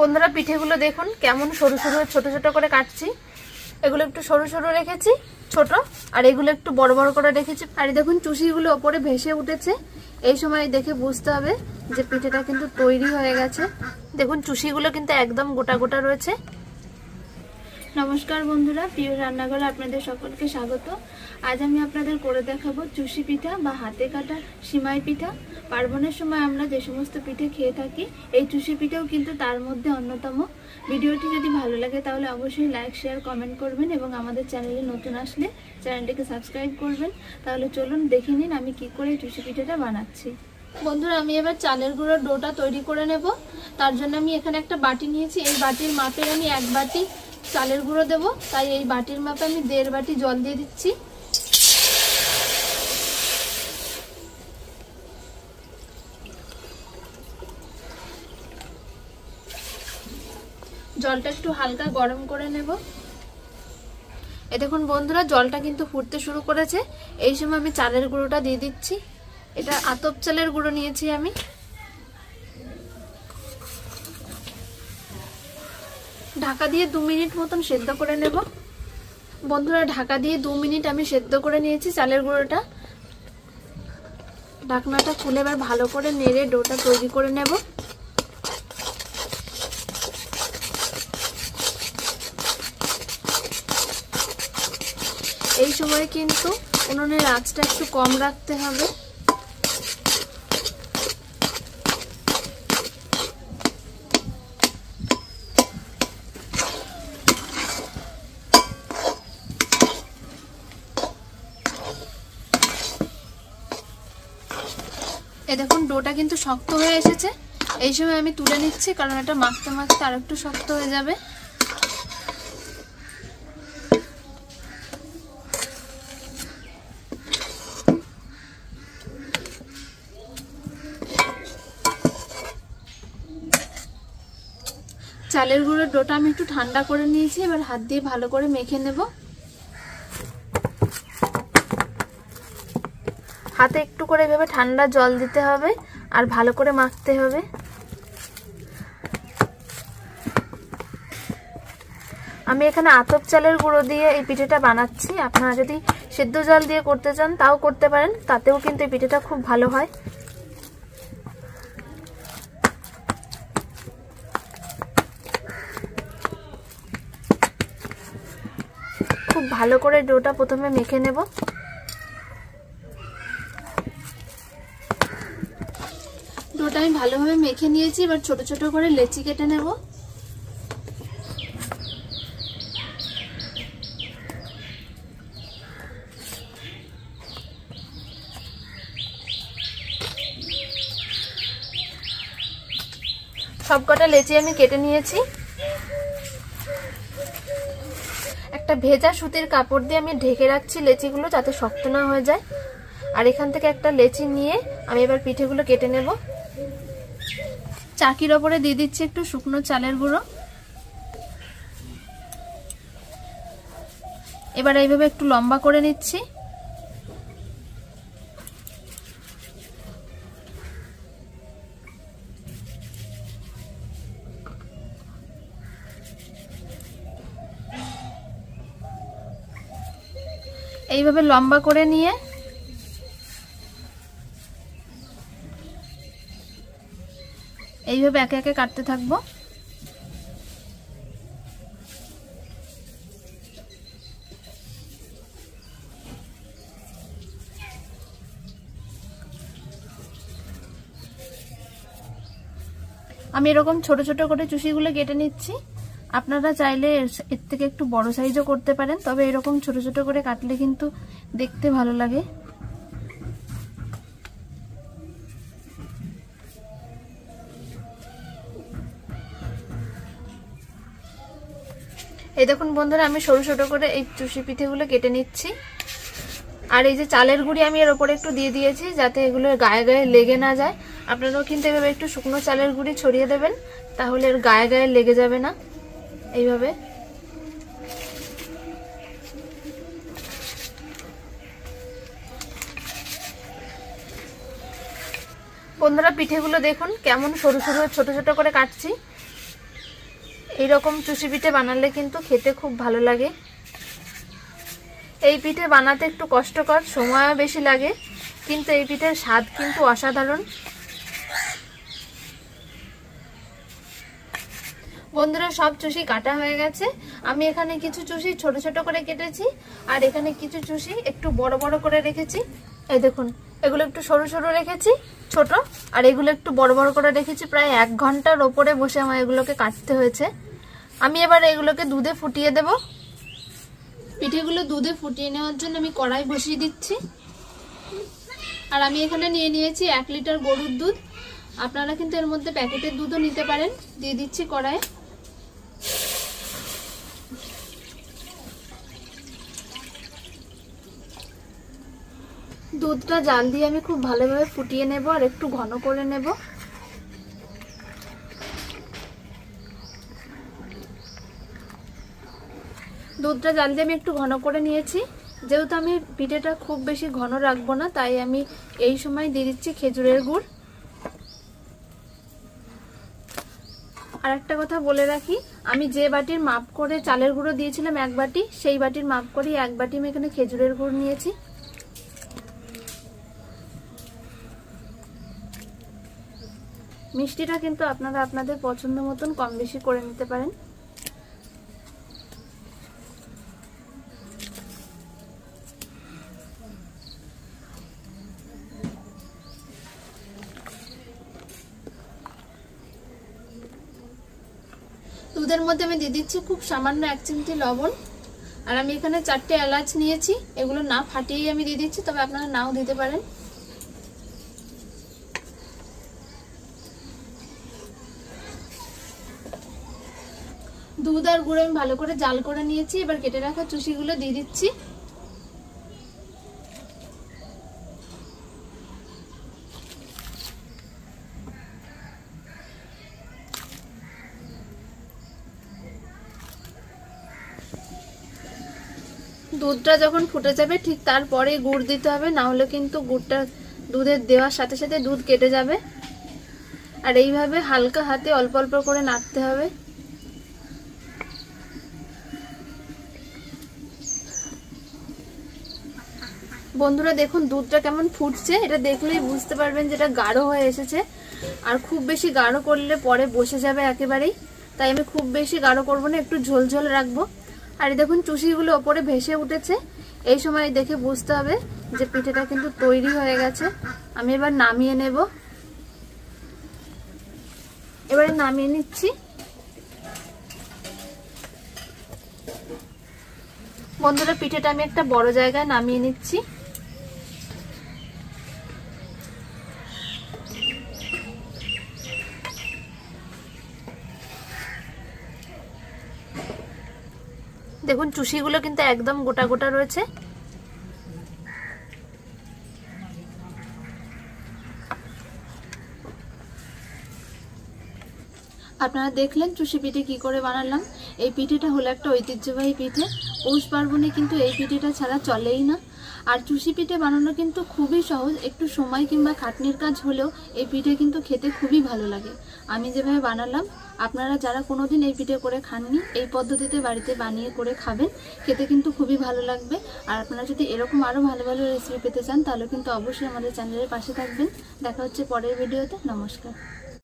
বন্ধুরা পিঠেগুলো দেখুন কেমন সরু সরু ছোট ছোট করে কাটছি। এগুলো একটু সরু সরু রেখেছি ছোট, আর এগুলো একটু বড় বড় করে রেখেছি। আর দেখুন চুষিগুলো ওপরে ভেসে উঠেছে, এই সময় দেখে বুঝতে হবে যে পিঠেটা কিন্তু তৈরি হয়ে গেছে। দেখুন চুষিগুলো কিন্তু একদম গোটা গোটা রয়েছে। নমস্কার বন্ধুরা, প্রিয় রান্নাঘরে আপনাদের সকলকে স্বাগত। আজ আমি আপনাদের করে দেখাবো চুষি পিঠা বা হাতে কাটা সিমাই পিঠা। পার্বণের সময় আমরা যে সমস্ত পিঠে খেয়ে থাকি, এই চুষি পিঠাও কিন্তু তার মধ্যে অন্যতম। ভিডিওটি যদি ভালো লাগে তাহলে অবশ্যই লাইক, শেয়ার, কমেন্ট করবেন এবং আমাদের চ্যানেলে নতুন আসলে চ্যানেলটিকে সাবস্ক্রাইব করবেন। তাহলে চলুন দেখে নিন আমি কি করে চুষি পিঠাটা বানাচ্ছি। বন্ধুরা আমি এবার চালের গুঁড়োর ডোটা তৈরি করে নেব। তার জন্য আমি এখানে একটা বাটি নিয়েছি। এই বাটির মাপের আমি 1 বাটি চালের গুঁড়ো দেবো, তাই এই বাটির মাপে আমি 1.5 বাটি জল দিয়ে দিচ্ছি। জলটা একটু হালকা গরম করে নেব। এই দেখুন বন্ধুরা জলটা কিন্তু ফুটতে শুরু করেছে। এই সময় আমি চালের গুঁড়োটা দিয়ে দিচ্ছি। এটা আতপ চালের গুঁড়ো নিয়েছি আমি। ঢাকা দিয়ে 2 মিনিট মতন সেদ্ধ করে নেব। বন্ধুরা ঢাকা দিয়ে 2 মিনিট আমি সেদ্ধ করে নিয়েছি চালের গুঁড়োটা। ঢাকনাটা খুলে এবার ভালো করে নেড়ে ডোটা তৈরি করে নেব। এই সময় কিন্তু উনুনের আঁচটা একটু কম রাখতে হবে। এই দেখুন ডোটা কিন্তু শক্ত হয়ে এসেছে। এই সময় আমি তুলে নিচ্ছি, কারণ এটা মাখতে মাখতে আর একটু শক্ত হয়ে যাবে। চালের গুঁড়োর ডোটা আমি একটু ঠান্ডা করে নিয়েছি, এবার হাত দিয়ে ভালো করে মেখে নেব। হাতে একটু করে এভাবে ঠান্ডা জল দিতে হবে আর ভালো করে মাখতে হবে। আমি এখানে আতপ চালের গুঁড়ো দিয়ে এই পিঠেটা বানাচ্ছি। আপনারা যদি সেদ্ধ জল দিয়ে করতে চান তাও করতে পারেন, তাতেও কিন্তু এই পিঠেটা খুব ভালো হয়। খুব ভালো করে ডোটা প্রথমে মেখে নেব। ডোটা আমি ভালোভাবে মেখে নিয়েছি। এবার ছোট ছোট করে লেচি কেটে নেব। সবকটা লেচি আমি কেটে নিয়েছি। একটা ভেজা সুতির কাপড় দিয়ে আমি ঢেকে রাখছি লেচিগুলো, যাতে শক্ত না হয়ে যায়। আর এখান থেকে একটা লেচি নিয়ে আমি এবার পিঠেগুলো কেটে নেব। চাকির ওপরে দিয়ে দিচ্ছি একটু শুকনো চালের গুঁড়ো। এবার এইভাবে একটু লম্বা করে নিচ্ছি। এইভাবে লম্বা করে নিয়ে এইভাবে একে একে কাটতে থাকবো। আমি এরকম ছোট ছোট করে চুষিগুলো কেটে নিচ্ছি। আপনারা চাইলে এর থেকে একটু বড় সাইজও করতে পারেন, তবে এরকম ছোট ছোট করে কাটলে কিন্তু দেখতে ভালো লাগে। এই দেখুন বন্ধুরা আমি সরু ছোট করে এই চুষি পিঠেগুলো কেটে নিচ্ছি। আর এই যে চালের গুঁড়ি আমি এর উপরে একটু দিয়ে দিয়েছি, যাতে এগুলো গায়ে গায়ে লেগে না যায়। আপনারাও কিন্তু এভাবে একটু শুকনো চালের গুঁড়ি ছড়িয়ে দেবেন, তাহলে এর গায়ে গায়ে লেগে যাবে না। এইভাবে বন্ধুরা পিঠেগুলো দেখুন কেমন সরু সরু ছোট ছোট করে কাটছি। এইরকম চুষি পিঠে বানালে কিন্তু খেতে খুব ভালো লাগে। এই পিঠে বানাতে একটু কষ্টকর, সময়ও বেশি লাগে, কিন্তু এই পিঠের স্বাদ কিন্তু অসাধারণ। বন্ধুরা, সব চুষি কাটা হয়ে গেছে। আমি এখানে কিছু চুষি ছোট ছোট করে কেটেছি, আর এখানে কিছু চুষি একটু বড় বড় করে রেখেছি। এই দেখুন, এগুলো একটু সরু সরু রেখেছি ছোট, আর এগুলো একটু বড় বড় করে রেখেছি। প্রায় 1 ঘন্টার ওপরে বসে আমার এগুলোকে কাটতে হয়েছে। আমি এবার এগুলোকে দুধে ফুটিয়ে দেব। পিঠেগুলো দুধে ফুটিয়ে নেওয়ার জন্য আমি কড়াই বসিয়ে দিচ্ছি। আর আমি এখানে নিয়ে নিয়েছি 1 লিটার গরুর দুধ। আপনারা কিন্তু এর মধ্যে প্যাকেটের দুধও নিতে পারেন। দিয়ে দিচ্ছি কড়াইয়ে। দুধটা জাল দিয়ে আমি খুব ভালোভাবে ফুটিয়ে নেব আর একটু ঘন করে নেব। দুধটা জাল দিয়ে আমি একটু ঘন করে নিয়েছি। যেহেতু আমি পিঠেটা খুব বেশি ঘন রাখবো না, তাই আমি এই সময় দিয়ে দিচ্ছি খেজুরের গুড়। আর একটা কথা বলে রাখি, আমি যে বাটির মাপ করে চালের গুঁড়ো দিয়েছিলাম 1 বাটি, সেই বাটির মাপ করে 1 বাটি আমি এখানে খেজুরের গুড় নিয়েছি। মিষ্টিটা কিন্তু আপনারা আপনাদের পছন্দ মতন কম বেশি করে নিতে পারেন। দুধের মধ্যে আমি দিয়ে দিচ্ছি খুব সামান্য 1 চিমটি লবণ। আর আমি এখানে 4টে এলাচ নিয়েছি, এগুলো না ফাটিয়েই আমি দিয়ে দিচ্ছি, তবে আপনারা নাও দিতে পারেন। দুধ আর গুড় আমি ভালো করে জাল করে নিয়েছি। এবার কেটে রাখা চুষিগুলো দিয়ে দিচ্ছি। দুধটা যখন ফুটে যাবে ঠিক তারপরে গুড় দিতে হবে, না হলে কিন্তু গুড়টা দুধের দেওয়ার সাথে সাথে দুধ কেটে যাবে। আর এইভাবে হালকা হাতে অল্প অল্প করে নাড়তে হবে। বন্ধুরা দেখুন দুধটা কেমন ফুটছে, এটা দেখলেই বুঝতে পারবেন যেটা গাঢ় হয়ে এসেছে। আর খুব বেশি গাঢ় করলে পরে বসে যাবে একেবারেই, তাই আমি খুব বেশি গাঢ় করবো না, একটু ঝোল ঝোল রাখবো। আর দেখুন চুষিগুলো ওপরে ভেসে উঠেছে, এই সময় দেখে বুঝতে হবে যে পিঠেটা কিন্তু তৈরি হয়ে গেছে। আমি এবার নামিয়ে নেব। এবারে নামিয়ে নিচ্ছি। বন্ধুরা পিঠেটা আমি একটা বড় জায়গায় নামিয়ে নিচ্ছি। দেখুন চুষিগুলো কিন্তু একদম গোটা গোটা রয়েছে। আপনারা দেখলেন চুষি পিঠে কি করে বানালাম। এই পিঠেটা হলো একটা ঐতিহ্যবাহী পিঠে। পৌষ পার্বণে কিন্তু এই পিঠেটা ছাড়া চলেই না। আর চুষি পিঠে বানানো কিন্তু খুবই সহজ, একটু সময় কিংবা খাটনির কাজ হলেও এই পিঠে কিন্তু খেতে খুবই ভালো লাগে। আমি যেভাবে বানালাম, আপনারা যারা কোনোদিন এই পিঠে করে খাননি, এই পদ্ধতিতে বাড়িতে বানিয়ে করে খাবেন, খেতে কিন্তু খুবই ভালো লাগবে। আর আপনারা যদি এরকম আরও ভালো ভালো রেসিপি পেতে চান, তাহলে কিন্তু অবশ্যই আমাদের চ্যানেলের পাশে থাকবেন। দেখা হচ্ছে পরের ভিডিওতে। নমস্কার।